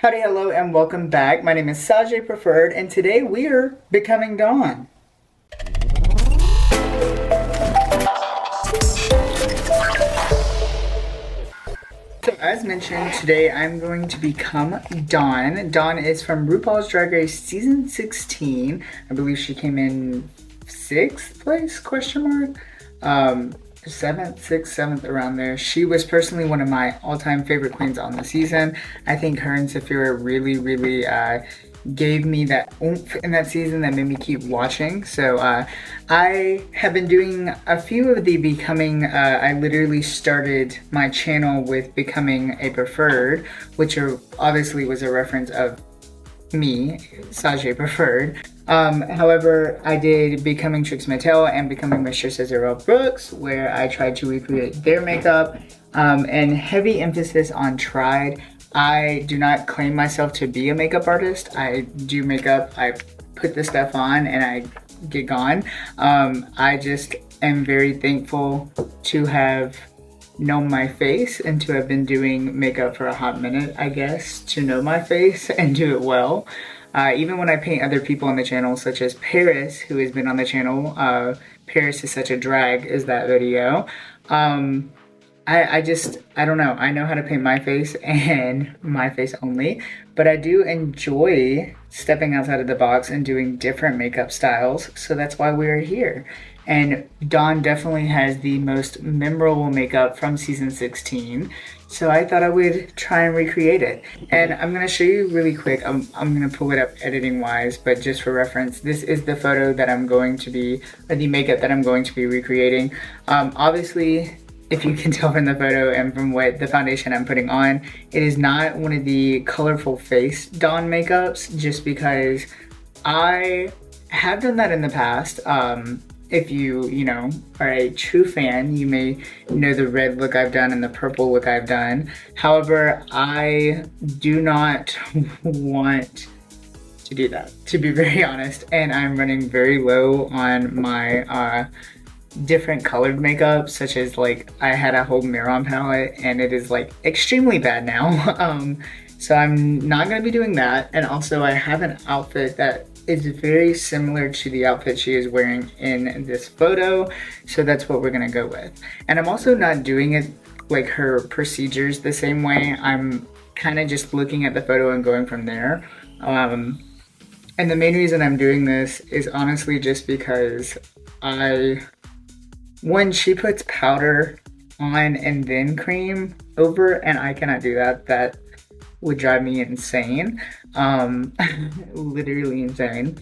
Howdy, hello, and welcome back. My name is Sajay Preferred, and today we are becoming Dawn. So as mentioned, today I'm going to become Dawn. Dawn is from RuPaul's Drag Race season 16. I believe she came in 6th place, question mark? 7th, 6th, 7th, around there. She was personally one of my all-time favorite queens on the season. I think her and Saphira really gave me that oomph in that season that made me keep watching. So I have been doing a few of the becoming, I literally started my channel with becoming a preferred, which obviously was a reference of me, Sajay Preferred. However, I did Becoming Trix Mattel and Becoming Mistress Azarelle Brooks, where I tried to recreate their makeup, and heavy emphasis on tried. I do not claim myself to be a makeup artist. I do makeup, I put the stuff on, and I get gone. I just am very thankful to have known my face and to have been doing makeup for a hot minute, I guess, to know my face and do it well. Even when I paint other people on the channel, such as Paris, who has been on the channel, Paris is such a drag is that video. I don't know. I know how to paint my face and my face only, but I do enjoy stepping outside of the box and doing different makeup styles. So that's why we're here. And Dawn definitely has the most memorable makeup from season 16. So I thought I would try and recreate it. And I'm gonna show you really quick. I'm gonna pull it up editing wise, but just for reference, this is the photo that I'm going to be, or the makeup that I'm going to be recreating. Obviously, if you can tell from the photo and from what the foundation I'm putting on, it is not one of the colorful face Dawn makeups, just because I have done that in the past. If you know, are a true fan, you may know the red look I've done and the purple look I've done. However, I do not want to do that, to be very honest. And I'm running very low on my different colored makeup, such as like I had a whole Miron palette and it is like extremely bad now. So I'm not gonna be doing that. And also I have an outfit that is very similar to the outfit she is wearing in this photo. So that's what we're gonna go with. And I'm also not doing it like her procedures the same way. I'm kind of just looking at the photo and going from there. And the main reason I'm doing this is honestly just because when she puts powder on and then cream over, and I cannot do that, that would drive me insane. Literally insane.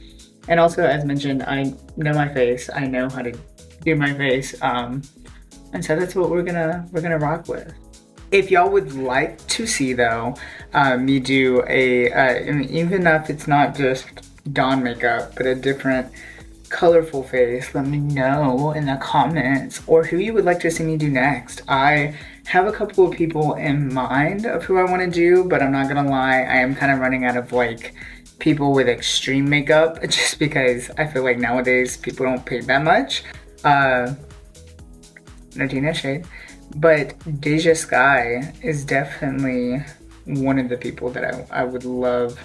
And also, as mentioned, I know my face. I know how to do my face. And so that's what we're gonna rock with. If y'all would like to see though, me do even if it's not just Dawn makeup, but a different colorful face, let me know in the comments, or who you would like to see me do next. I have a couple of people in mind of who I want to do, but I'm not gonna lie, I am kind of running out of like people with extreme makeup, just because I feel like nowadays people don't pay that much. No Tina shade, but Deja Sky is definitely one of the people that I would love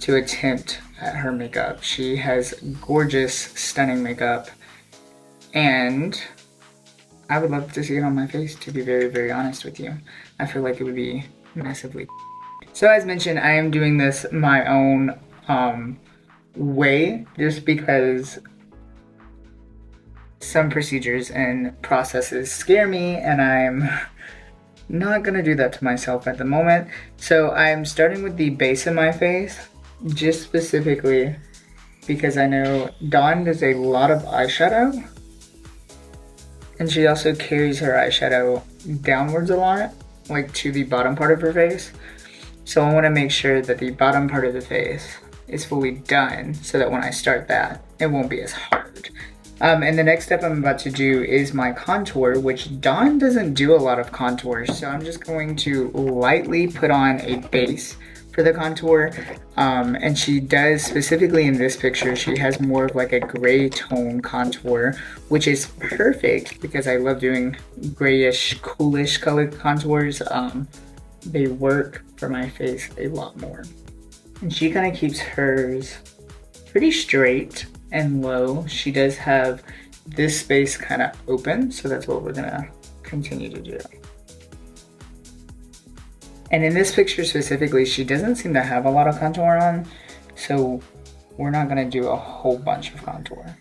to attempt at her makeup. She has gorgeous, stunning makeup, and I would love to see it on my face, to be very honest with you. I feel like it would be massively. So as mentioned, I am doing this my own way, just because some procedures and processes scare me, and I'm not gonna do that to myself at the moment. So I'm starting with the base of my face, just specifically because I know Dawn does a lot of eyeshadow, and she also carries her eyeshadow downwards a lot, like to the bottom part of her face. So I want to make sure that the bottom part of the face is fully done, so that when I start that, it won't be as hard. And the next step I'm about to do is my contour, which Dawn doesn't do a lot of contour, so I'm just going to lightly put on a base for the contour. And she does, specifically in this picture, she has more of like a gray tone contour, which is perfect because I love doing grayish, coolish colored contours. They work for my face a lot more. And she kind of keeps hers pretty straight and low. She does have this space kind of open, so that's what we're gonna continue to do. And in this picture specifically, she doesn't seem to have a lot of contour on, so we're not gonna do a whole bunch of contour.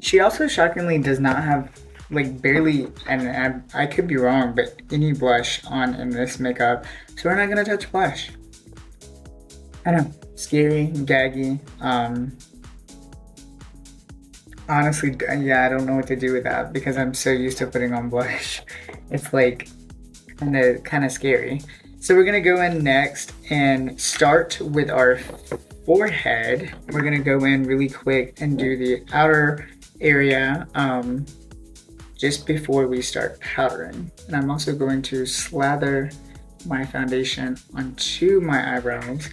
She also shockingly does not have, like, barely, and I could be wrong, but any blush on in this makeup, so we're not gonna touch blush. I know, scary, gaggy. Honestly, yeah, I don't know what to do with that because I'm so used to putting on blush. It's like kind of scary. So we're gonna go in next and start with our forehead. We're gonna go in really quick and do the outer area just before we start powdering. And I'm also going to slather my foundation onto my eyebrows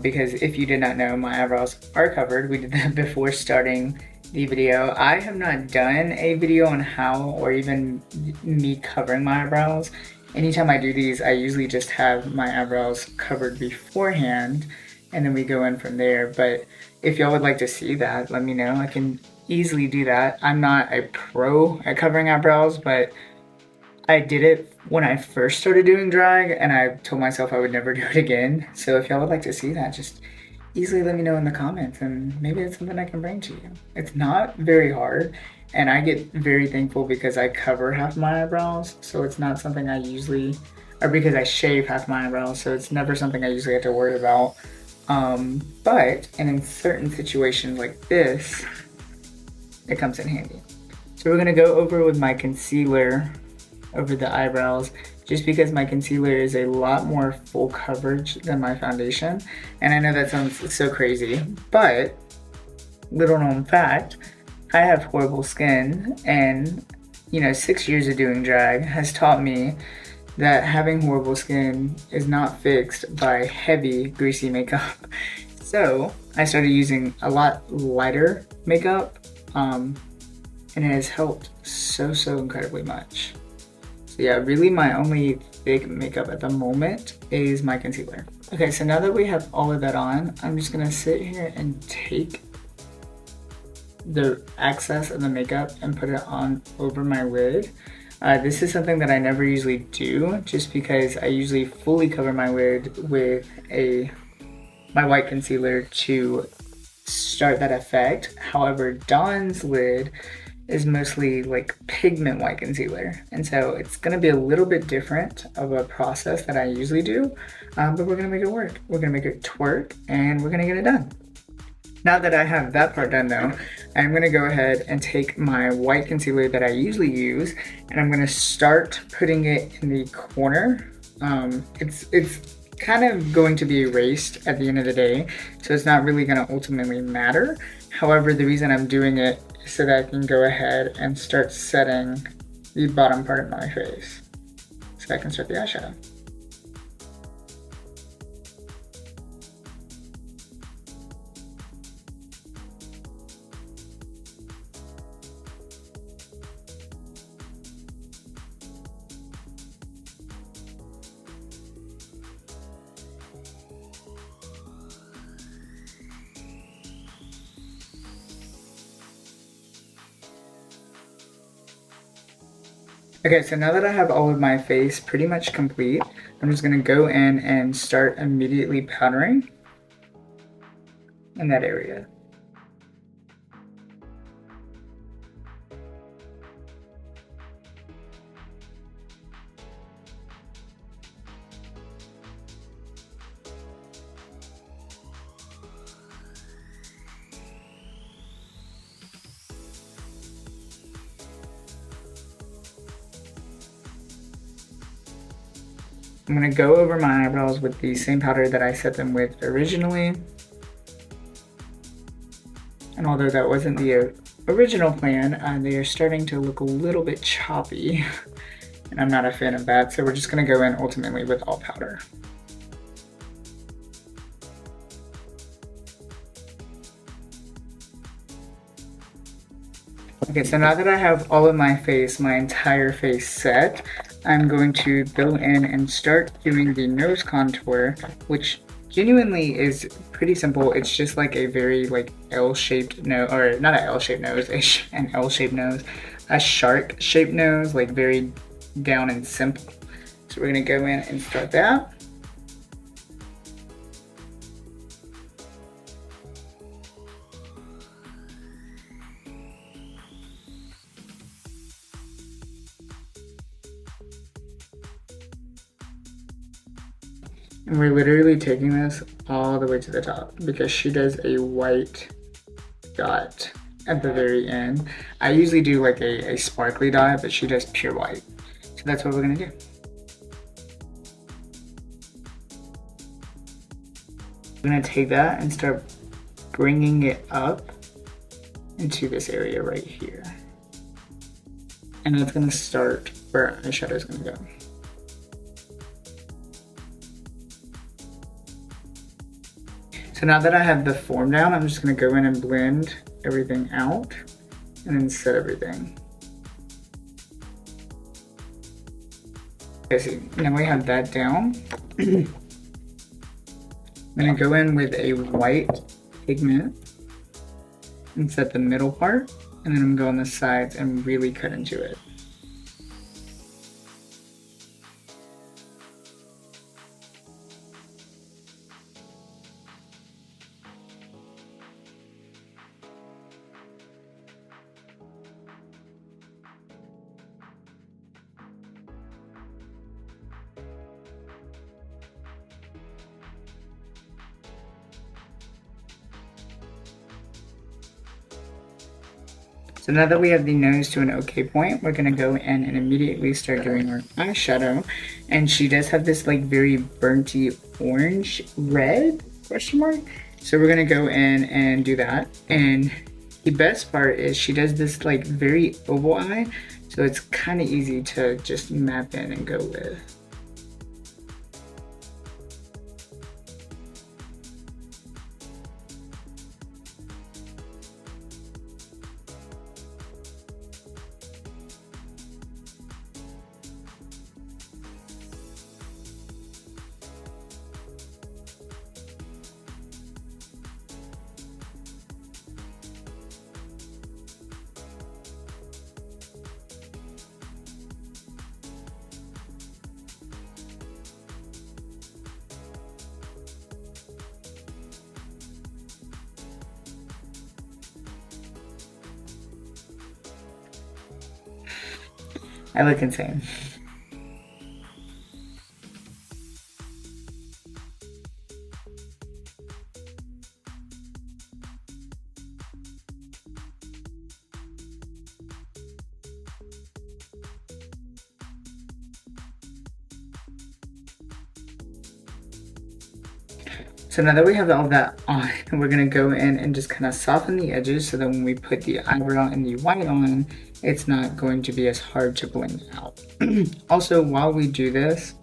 because if you did not know, my eyebrows are covered. We did that before starting the video. I have not done a video on how or even me covering my eyebrows. Anytime I do these, I usually just have my eyebrows covered beforehand and then we go in from there. But if y'all would like to see that, let me know. I can easily do that. I'm not a pro at covering eyebrows, but I did it when I first started doing drag and I told myself I would never do it again. So if y'all would like to see that, just easily let me know in the comments and maybe it's something I can bring to you. It's not very hard and I get very thankful because I cover half my eyebrows, so it's not something I usually, or because I shave half my eyebrows, so it's never something I usually have to worry about. But in certain situations like this, it comes in handy. So we're gonna go over with my concealer over the eyebrows, just because my concealer is a lot more full coverage than my foundation. And I know that sounds so crazy, but little known fact, I have horrible skin, and 6 years of doing drag has taught me that having horrible skin is not fixed by heavy, greasy makeup. So I started using a lot lighter makeup, and it has helped so incredibly much. So yeah, really my only thick makeup at the moment is my concealer. Okay, so now that we have all of that on, I'm just gonna sit here and take the excess of the makeup and put it on over my lid. This is something that I never usually do, just because I usually fully cover my lid with my white concealer to start that effect. However, Dawn's lid is mostly like pigment white concealer, and so it's gonna be a little bit different of a process that I usually do, but we're gonna make it work. We're gonna make it twerk, and we're gonna get it done. Now that I have that part done though, I'm gonna go ahead and take my white concealer that I usually use, and I'm gonna start putting it in the corner. It's kind of going to be erased at the end of the day, so it's not really gonna ultimately matter. However, the reason I'm doing it is so that I can go ahead and start setting the bottom part of my face, so I can start the eyeshadow. Okay, so now that I have all of my face pretty much complete, I'm just gonna go in and start immediately powdering in that area. I'm gonna go over my eyebrows with the same powder that I set them with originally. And although that wasn't the original plan, they are starting to look a little bit choppy. And I'm not a fan of that, so we're just gonna go in ultimately with all powder. Okay, so now that I have all of my face, my entire face set, I'm going to go in and start doing the nose contour, which genuinely is pretty simple. It's just like a very like L-shaped nose, or not an L-shaped nose, an L-shaped nose, a shark-shaped nose, like very down and simple. So we're gonna go in and start that. And we're literally taking this all the way to the top because she does a white dot at the very end. I usually do like a sparkly dot, but she does pure white. So that's what we're gonna do. I'm gonna take that and start bringing it up into this area right here. And that's gonna start where our eyeshadow is gonna go. So now that I have the form down, I'm just gonna go in and blend everything out and then set everything. Okay, so now we have that down. I'm gonna go in with a white pigment and set the middle part, and then I'm gonna go on the sides and really cut into it. So now that we have the nose to an okay point, we're gonna go in and immediately start doing our eyeshadow. And she does have this like very burnty orange red question mark. So we're gonna go in and do that. And the best part is she does this like very oval eye. So it's kind of easy to just map in and go with. I look insane. So now that we have all that on, we're gonna go in and just kind of soften the edges so that when we put the eyebrow and the white on, it's not going to be as hard to blend out. Also, while we do this,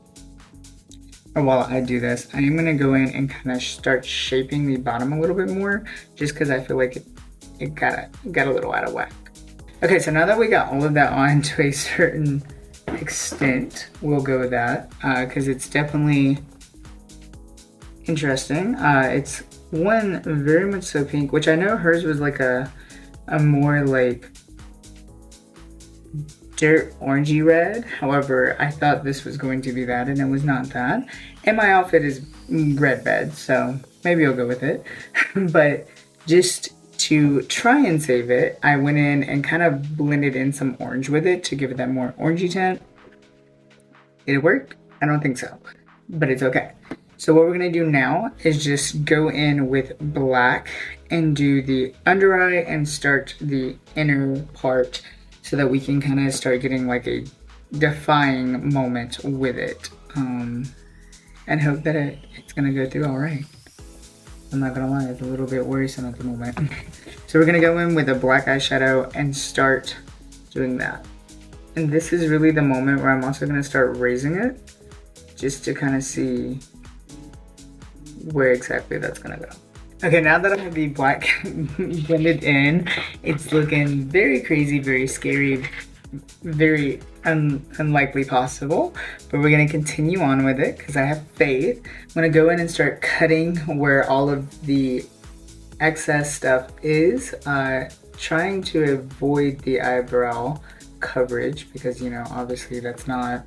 or while I do this, I am gonna go in and kind of start shaping the bottom a little bit more, just because I feel like it got a little out of whack. Okay, so now that we got all of that on to a certain extent, we'll go with that, because it's definitely interesting. It's one very much so pink, which I know hers was like a more like dirt orangey red. However, I thought this was going to be that and it was not that. And my outfit is red bed, so maybe I'll go with it. But just to try and save it, I went in and kind of blended in some orange with it to give it that more orangey tint. Did it work? I don't think so, but it's okay. So what we're gonna do now is just go in with black and do the under eye and start the inner part so that we can kind of start getting like a defying moment with it. And hope that it's gonna go through all right. I'm not gonna lie, it's a little bit worrisome at the moment. So we're gonna go in with a black eyeshadow and start doing that. And this is really the moment where I'm also gonna start raising it just to kind of see where exactly that's gonna go. Okay, now that I have the black blended in, it's looking very crazy, very scary, very unlikely possible, but we're gonna continue on with it because I have faith. I'm gonna go in and start cutting where all of the excess stuff is, trying to avoid the eyebrow coverage because, you know, obviously that's not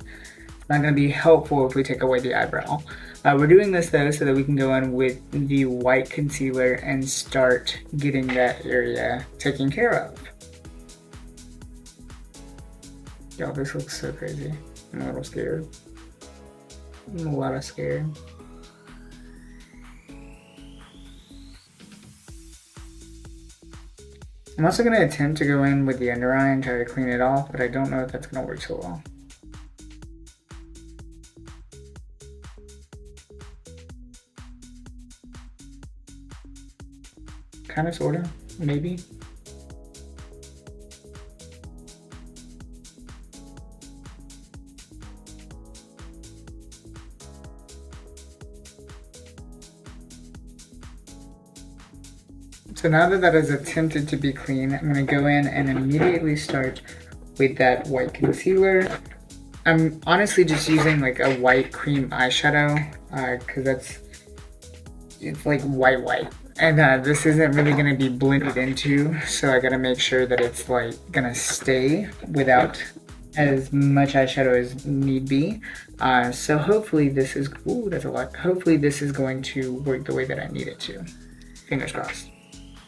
gonna be helpful if we take away the eyebrow. We're doing this though so that we can go in with the white concealer and start getting that area taken care of. Y'all, this looks so crazy. I'm a little scared. I'm a lot scared. I'm also gonna attempt to go in with the under eye and try to clean it off, but I don't know if that's gonna work so well. Kinda, sorta, maybe. So now that that is attempted to be clean, I'm gonna go in and immediately start with that white concealer. I'm honestly just using like a white cream eyeshadow, cause it's like white. And this isn't really gonna be blended into, so I gotta make sure that it's like gonna stay without as much eyeshadow as need be. So hopefully this is, ooh, that's a lot. Hopefully this is going to work the way that I need it to. Fingers crossed.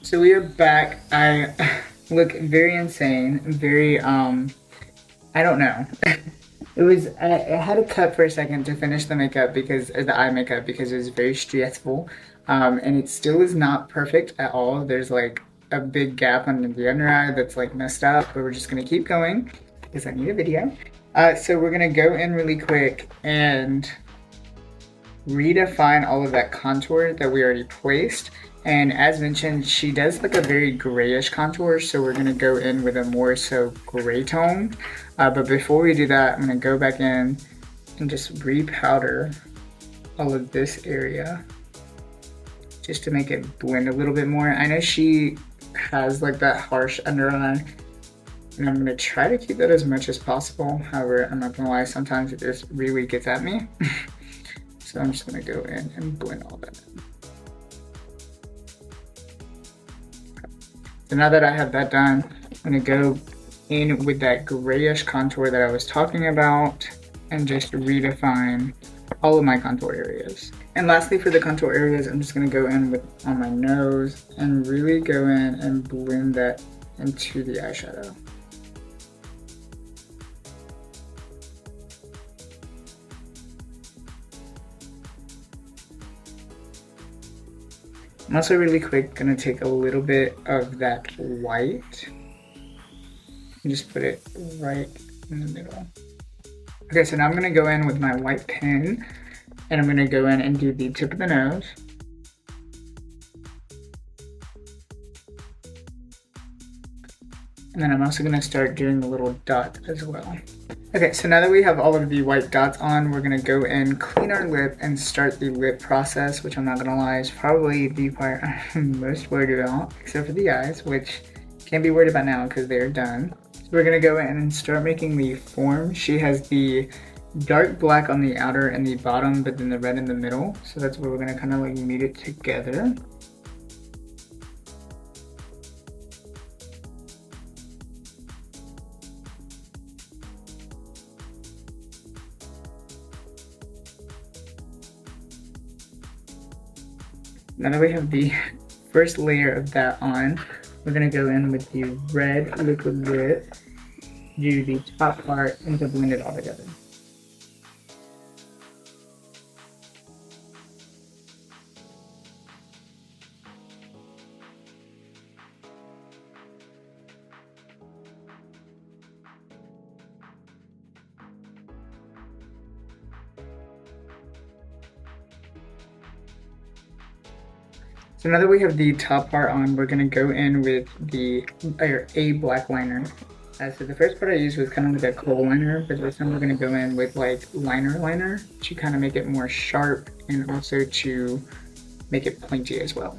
So we are back. I look very insane, very, I don't know. I had to cut for a second to finish the makeup because, or the eye makeup, because it was very stressful. And it still is not perfect at all. There's like a big gap under the under eye that's like messed up, but we're just gonna keep going because I need a video. So we're gonna go in really quick and redefine all of that contour that we already placed. And as mentioned, she does like a very grayish contour, so we're gonna go in with a more so gray tone. But before we do that, I'm gonna go back in and just re-powder all of this area just to make it blend a little bit more. I know she has like that harsh under eye, and I'm gonna try to keep that as much as possible. However, I'm not gonna lie, sometimes it just really gets at me. So I'm just gonna go in and blend all that in. So now that I have that done, I'm gonna go in with that grayish contour that I was talking about and just redefine all of my contour areas. And lastly, for the contour areas, I'm just gonna go in with on my nose and really go in and blend that into the eyeshadow. I'm also really quick gonna take a little bit of that white and just put it right in the middle. Okay, so now I'm gonna go in with my white pen and I'm gonna go in and do the tip of the nose. And then I'm also gonna start doing the little dot as well. Okay, so now that we have all of the white dots on, we're gonna go and clean our lip and start the lip process, which I'm not gonna lie is probably the part I'm most worried about, except for the eyes, which can't be worried about now because they're done. So we're gonna go in and start making the form. She has the dark black on the outer and the bottom, but then the red in the middle. So that's where we're gonna kind of like meet it together. Now that we have the first layer of that on, we're gonna go in with the red liquid lip, do the top part, and to blend it all together. So now that we have the top part on, we're gonna go in with a black liner. So the first part I used was kind of like a coal liner, but this time we're gonna go in with like liner to kind of make it more sharp and also to make it pointy as well.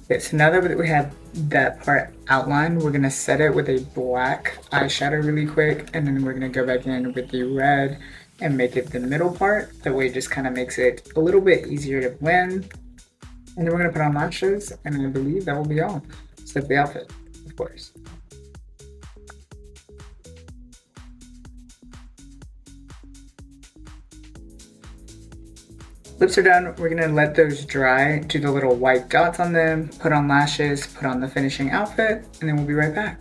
Okay, so now that we have that part outlined, we're gonna set it with a black eyeshadow really quick, and then we're gonna go back in with the red and make it the middle part. That way it just kind of makes it a little bit easier to blend. And then we're gonna put on lashes, and I believe that will be all. Except the outfit, of course. Lips are done. We're gonna let those dry, do the little white dots on them, put on lashes, put on the finishing outfit, and then we'll be right back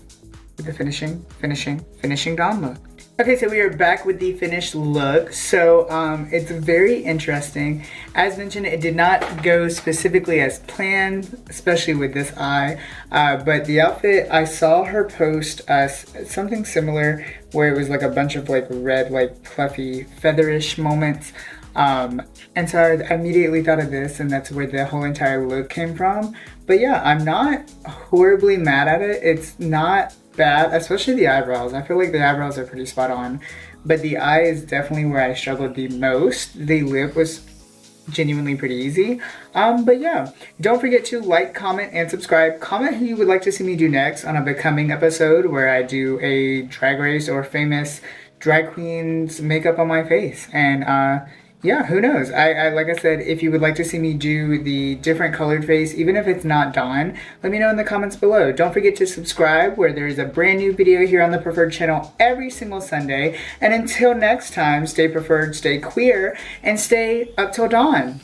with the finishing Dawn look. Okay, so we are back with the finished look. So it's very interesting. As mentioned, it did not go specifically as planned, especially with this eye. But the outfit, I saw her post something similar where it was like a bunch of like red, like fluffy, featherish moments. And so I immediately thought of this, and that's where the whole entire look came from. But yeah, I'm not horribly mad at it. It's not bad, especially the eyebrows. I feel like the eyebrows are pretty spot on, but the eye is definitely where I struggled the most. The lip was genuinely pretty easy. But yeah, don't forget to like, comment, and subscribe. Comment who you would like to see me do next on a becoming episode where I do a drag race or famous drag queen's makeup on my face. And yeah, who knows? I like I said, if you would like to see me do the different colored face, even if it's not Dawn, let me know in the comments below. Don't forget to subscribe, where there is a brand new video here on the Preferred channel every single Sunday. And until next time, stay preferred, stay queer, and stay up till dawn.